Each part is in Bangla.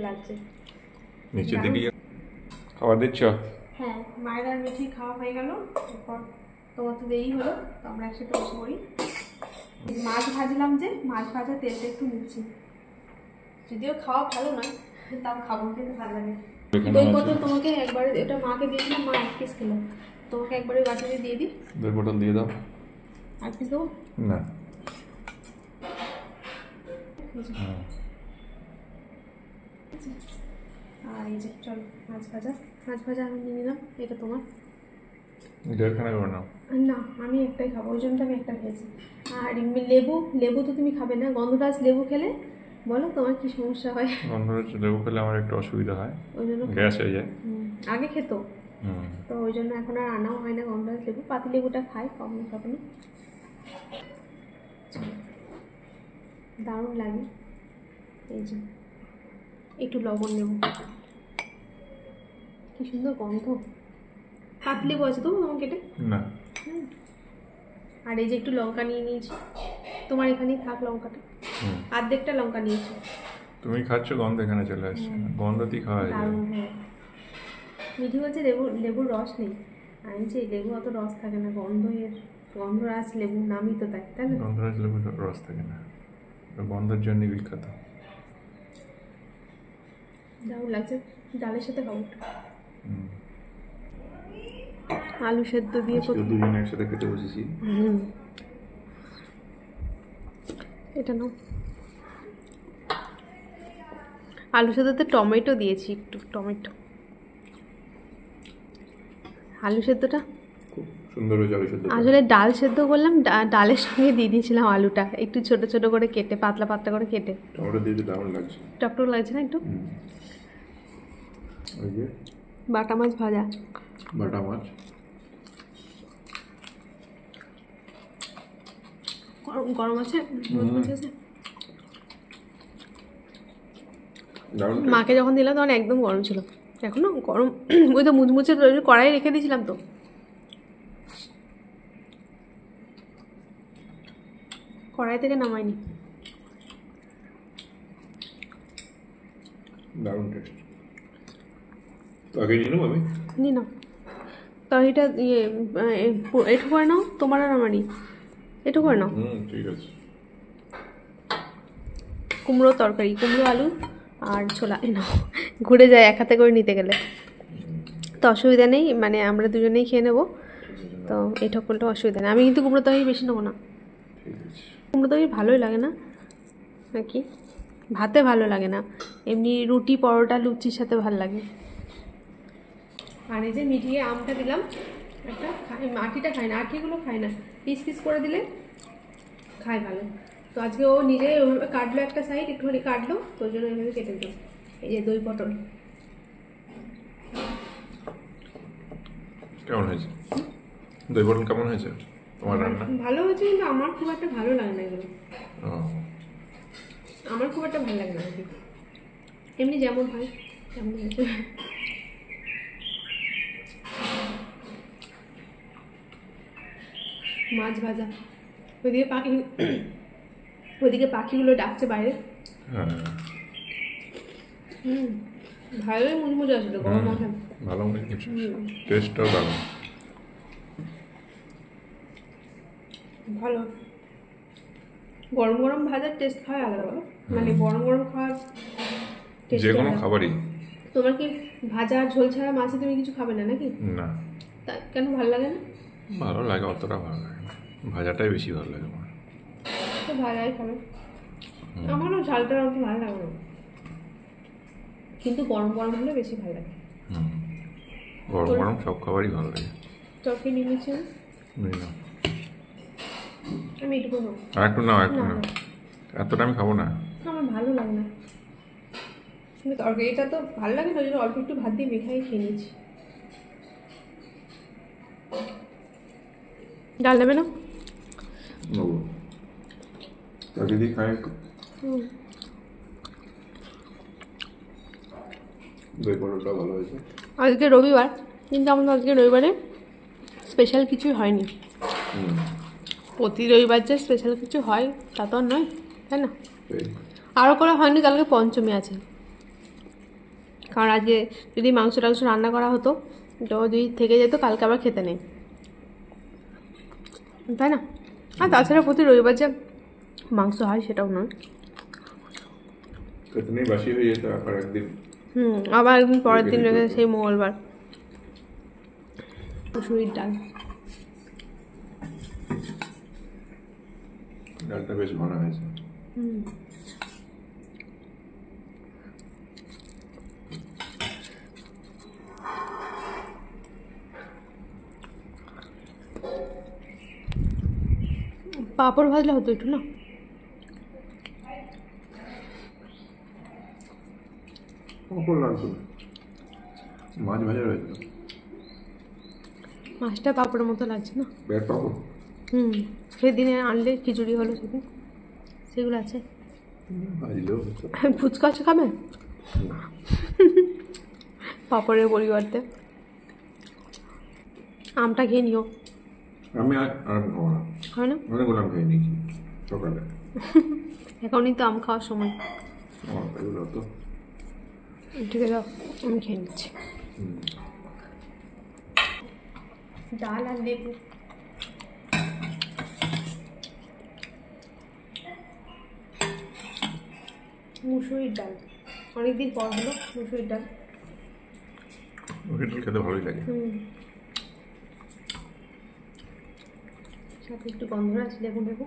লাগছে নিচে দিকে খাবার দিচ্ছ? হ্যাঁ, মায়ের আর মিঠি খাওয়া হয়ে গেল, এরপর তোমার তো দেরি হলো, তো আমরা একসাথে বসে পড়ি। মাছ ভাজলাম, যে মাছ ভাজা তেলটা একটু নিচ্ছি, যদিও খাওয়া ভালো নয়, তাও খাবো, খেতে ভালো লাগে। দই বোতল তোমাকে একবারে, এটা মাকে দিয়েছিলাম, মা 1 পিস খেলো, তোমাকে একবারে বাটিতে দিয়ে দিই। দই বোতল দিয়ে দাও। 1 পিস দেবো না, আর এই যে চলো মাছ ভাজা আমি নিয়ে নিলাম, এটা তোমার। দেড়খানা করে নাও। না, আমি একটাই খাবো, ওই জন্য আমি একটা খেয়েছি। আর লেবু তো তুমি খাবে না, গন্ধরাজ লেবু খেলে বলো তোমার কি সমস্যা হয়? গন্ধরাজ লেবু খেলে আমার একটু অসুবিধা হয়, ওই জন্য গ্যাস হয়ে যায়। আগে খেত, তো ওই জন্য এখন আর আনাও হয় না গন্ধরাজ লেবু। পাতি লেবুটা খাই কখনো কখনো, দারুণ লাগে। এই যে একটু লবণ নেব, কি সুন্দর গন্ধ। পাতি লেবু আছে তো তোমার কেটে? না। আর এই যে একটু লঙ্কা নিয়ে নিয়েছি, তোমার এখানেই থাক লঙ্কাটা, অর্ধেকটা লঙ্কা নিয়েছি। তুমি খাচ্ছ, গন্ধ এখানে চলে আসছে, গন্ধতেই খাওয়া যায়। হ্যাঁ, মিঠি বলছে লেবুর রস নেই, আমি যে লেবু অত রস থাকে না, গন্ধরাজ লেবু নামই তো তাই, তাই না? গন্ধরাজ লেবুর রস থাকে না, গন্ধের জন্য বিখ্যাত। দারুণ লাগছে, ডালের সাথে খাবো। আলু সেদ্ধ দিয়ে দুজনে একসাথে খেতে বসেছি। এটা নাও, আলু সেদ্ধতে টমেটো দিয়েছি, একটু টমেটো। আলু সেদ্ধটা খুব সুন্দর হয়েছে। আলু সেদ্ধ আসলে ডাল সেদ্ধ করলাম, ডালের সঙ্গে দিয়ে দিয়েছিলাম আলুটা, একটু ছোট ছোট করে কেটে, পাতলা পাতলা করে কেটে। টমেটো দিয়ে দারুণ লাগছে, টকটক লাগছে না একটু? ওই যে বাটা মাছ ভাজা, বাটা মাছ গরম আছে, আছে। মাকে যখন দিলাম তখন একদম গরম ছিল, এখনো গরম। ওই তো মুচমুচে কড়াই রেখে দিয়েছিলাম, তো কড়াই থেকে নামাইনি। দারুণ টেস্ট। তো আগে নিলাম আমি, নি না তরকারিটা একটু করে নাও, তোমার আর আমারই একটু করে নাও। ঠিক আছে। কুমড়ো তরকারি, কুমড়ো আলু আর ছোলা নাও, ঘুরে যায় এক হাতে করে নিতে গেলে, তো অসুবিধা নেই, মানে আমরা দুজনেই খেয়ে নেবো, তো এই ঠকলটা অসুবিধা নেই। আমি কিন্তু কুমড়ো তরকারি বেশি নেবো না, কুমড়ো তরকারি ভালোই লাগে না নাকি, ভাতে ভালো লাগে না, এমনি রুটি পরোটা লুচির সাথে ভালো লাগে। আর এই যে মিঠিয়ে আমটা দিলাম একটা, আঠিটা খাই না, আঠিগুলো খাই না, পিস পিস করে দিলে খাই ভালো। তো আজকে ও নিজে ওইভাবে কাটলো, একটা সাইড একটুখানি কাটলো, তো ওই জন্য এইভাবে কেটে দিল। এই যে দই পটল কেমন হয়েছে? দই পটল কেমন হয়েছে তোমার রান্না? ভালো হয়েছে, কিন্তু আমার খুব একটা ভালো লাগে না এগুলো, আমার খুব একটা ভালো লাগে না, এমনি যেমন হয় তেমন হয়েছে। মাছ ভাজা, ওইদিকে পাখিগুলো ডাকছে বাইরে। ভালোই মুচমুচে আসলো, গরম আছে, ভালো মুচমুচে, টেস্টটাও দারুণ ভালো। গরম গরম ভাজার টেস্ট হয় আলাদা, বলো, মানে গরম গরম খাওয়ার যে কোনো খাবারই। তোমার কি ভাজা আর ঝোল ছাড়া মাছে তুমি কিছু খাবে না নাকি? না। তা কেন ভালো লাগে না? ভালো লাগে, অতটা ভালো লাগে না, ভাজাটাই বেশি ভালো লাগে আমার। তো ভাজাই খাবে, আমারও ঝালটা অত ভালো লাগে না, কিন্তু গরম গরম হলে বেশি ভালো লাগে। গরম গরম সব খাবারই ভালো লাগে। তরকারি নিয়ে নিচ্ছি আমি, এটুকু নাও, আর একটু নাও, একটু নাও, এতটা আমি খাবো না, আমার ভালো লাগে না, কিন্তু তরকারিটা তো ভালো লাগে না, ওই জন্য অল্প একটু ভাত দিয়ে মেখাই খেয়ে নিচ্ছি। ডাল নেবে না? দিদি খাই একটু। দই পটলটা ভালো হয়েছে। আজকে রবিবার, কিন্তু আমাদের আজকে রবিবারে স্পেশাল কিছুই হয়নি। প্রতি রবিবার যে স্পেশাল কিছু হয় তা তো আর নয়। তাই না? এই আরও করা হয়নি, কালকে পঞ্চমী আছে। কারণ আজকে যদি মাংস টাংস রান্না করা হতো তো যদি থেকে যেত কালকে আবার খেতে নেই, তাই না? আর তাছাড়া প্রতি রবিবার যে মাংস হয় সেটাও নয়। খেতে নেই, বাসি হয়ে যেত আবার একদিন। আবার একদিন পরের দিন রেখে সেই মঙ্গলবার। মুসুরির ডাল, ডালটা বেশ ঘন হয়েছে। পাঁপড় ভাজলে হতো একটু না? পাঁপড় লাগতো না, মাছ ভাজা রয়েছে। মাছটা পাঁপড়ের মতো লাগছে না? ব্যাট পাঁপড় সেদিনে আনলে খিচুড়ি হলো সেদিন, সেগুলো আছে। ভাজলেও হতো। ফুচকা আছে খাবে পাঁপড়ের পরিবর্তে? আমটা খেয়ে নিও। আমি আর খাবো না, হয় না? অনেকগুলো আম খেয়ে নিয়েছি সকালে। এখনই তো আম খাওয়ার সময়। আমার এগুলো তো ঠিক আছে, আমি খেয়ে নিচ্ছি। ডাল আর লেবু। মুসুরির ডাল, অনেকদিন পর হলো মুসুরির ডাল। মুসুরির ডাল খেতে ভালোই লাগে। সাথে একটু গন্ধরাজ লেবু নেবো,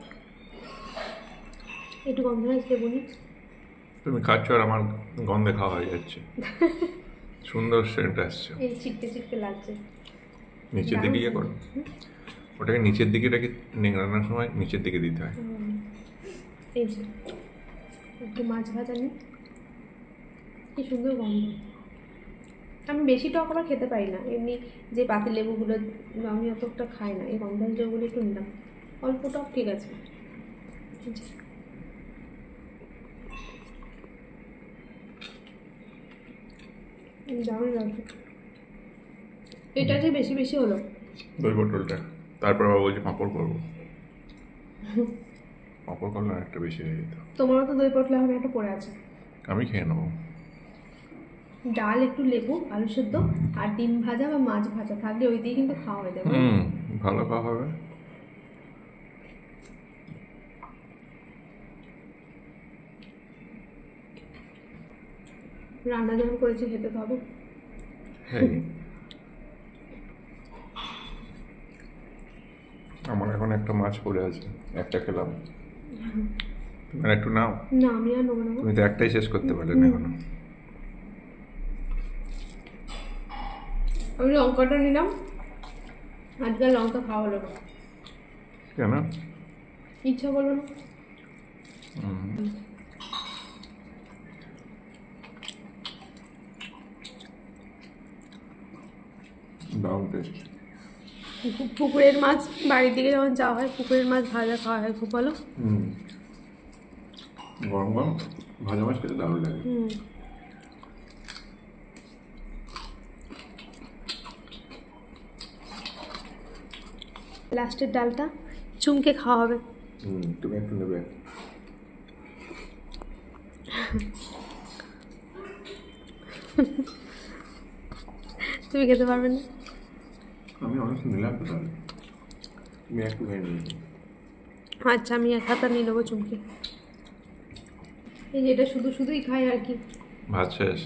একটু গন্ধরাজ লেবু নিই। তুমি খাচ্ছ আর আমার গন্ধে খাওয়া হয়ে যাচ্ছে। সুন্দর সেন্ট আসছে, এই চিপতে চিপতে লাগছে। নিচের দিকে ইয়ে করো, ওটাকে নিচের দিকে রেখে রান্নার সময় নিচের দিকে দিতে হয়। এই যে একটু মাছ ভাজা নিই, কি সুন্দর গন্ধ। আমি বেশি টক আবার খেতে পারি না, এমনি যে পাতি লেবুগুলো আমি অতটা খাই না, এই গন্ধরাজ লেবুগুলো একটু নিলাম, অল্প টক ঠিক আছে। দারুণ লাগছে, এটা যে বেশি বেশি হলো দই পটলটা। তারপর আবার বলছি পাঁপড় করবো, পাঁপড় করলে একটা বেশি হয়ে যেত। তোমারও তো দই পটল এখন একটা পড়ে আছে। আমি খেয়ে নেবো। ডাল, একটু লেবু, আলু সেদ্ধ আর ডিম ভাজা বা মাছ ভাজা থাকলে ওই দিয়ে কিন্তু খাওয়া হয়ে যাবে। ভালো খাওয়া হবে। রান্না যখন করেছি খেতে তো হবে। হ্যাঁ, আমার এখন একটা মাছ পড়ে আছে, একটা খেলাম। তুমি একটু নাও। না আমি আর নেবো না। তুমি তো একটাই শেষ করতে পারলে না এখনো। আমি লঙ্কাটা নিলাম, আজকে লঙ্কা খাওয়া হলো না। কেন? ইচ্ছা করলো না। দারুণ টেস্ট। পুকুরের মাছ বাড়ির দিকে যখন যাওয়া হয় পুকুরের মাছ ভাজা খাওয়া হয়, খুব ভালো। গরম গরম ভাজা মাছ খেতে দারুণ লাগে। লাস্টের ডালটা চুমকে খাওয়া হবে। তুমি একটু নেবে। তুমি খেতে পারবে না? আমি অনেক নিলাম তো, তাহলে তুমি একটু খেয়ে নিয়েছি। আচ্ছা আমি এক হাতা নিয়ে নেবো চুমকে। এই যে এটা শুধু শুধুই খাই আর কি। ভাত শেষ।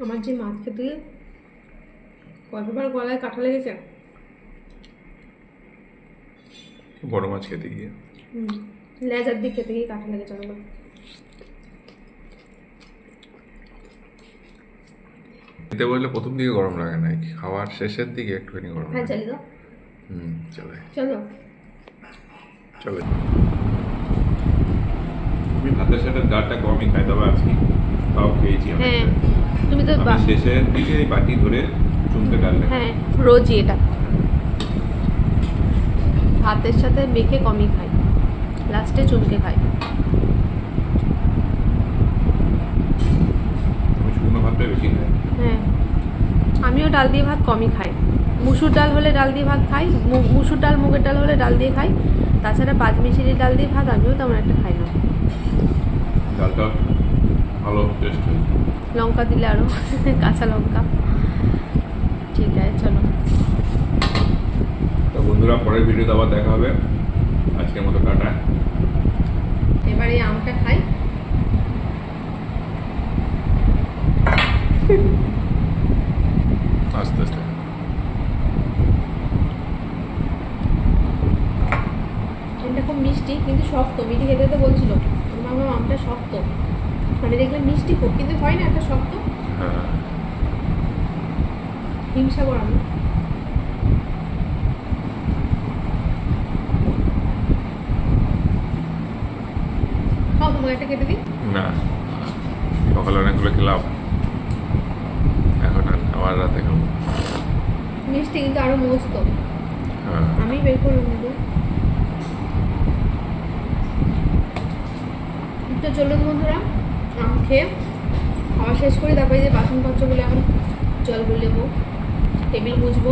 আমার যে মাছ খেতে কতবার গলায় কাটা লেগেছে। বড় মাছ খেতে গিয়ে লেজার দিক খেতে গিয়ে কাটা লেগেছে আমার। খেতে বললে প্রথম দিকে গরম লাগে না, খাওয়ার শেষের দিকে একটুখানি গরম হ্যাঁ লাগে। চালি দাও। চলে চলো চলে। তুমি ভাতের সাথে ডালটা কমই খাই, তবে আজকে তাও খেয়েছি আমি। হ্যাঁ তুমি তো আমি শেষের দিকে এই বাটি ধরে চুমকে ডাল খাই। হ্যাঁ রোজই এটা ভাতের সাথে মেখে কমই খাই, লাস্টে চুমকে খাই। আমি শুকনো ভাতটা বেশি খাই। হ্যাঁ আমিও ডাল দিয়ে ভাত কমই খাই। মুসুর ডাল হলে ডাল দিয়ে ভাত খাই, মুসুর ডাল মুগের ডাল হলে ডাল দিয়ে খাই, তাছাড়া পাঁচমিশালি ডাল দিয়ে ভাত আমিও তেমন একটা খাই না। ডালটা ভালো টেস্ট, লঙ্কা দিলে আরও, কাঁচা লঙ্কা। ঠিক আছে, চলো। তো বন্ধুরা, পরের ভিডিওতে আবার দেখা হবে। আজকের মতো টাটা। এবারে আমটা খাই। আস্তে আস্তে। আমটা খুব মিষ্টি কিন্তু শক্ত। মিঠে খেতে তো বলছিল, আমার আমটা শক্ত। আমি দেখলাম মিষ্টি খুব, কিন্তু হয় না একটা শক্ত। হ্যাঁ, হিমসাগর আম। খাও, তোমাকে একটা কেটে দিই। না, সকালে অনেকগুলো খেলাম, এখন আবার রাতে খাবো। মিষ্টি কিন্তু আরো মস্ত। হ্যাঁ, আমি বের করে নেবো। তো চলুন বন্ধুরা, আম খেয়ে খাওয়া শেষ করি, তারপরে যে বাসনপত্রগুলো এখন জলগুলো নেবো, টেবিল মুছবো।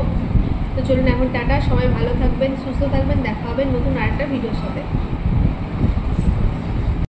তো চলুন এখন টাটা, সবাই ভালো থাকবেন, সুস্থ থাকবেন, দেখা হবে নতুন আরেকটা ভিডিওর সাথে।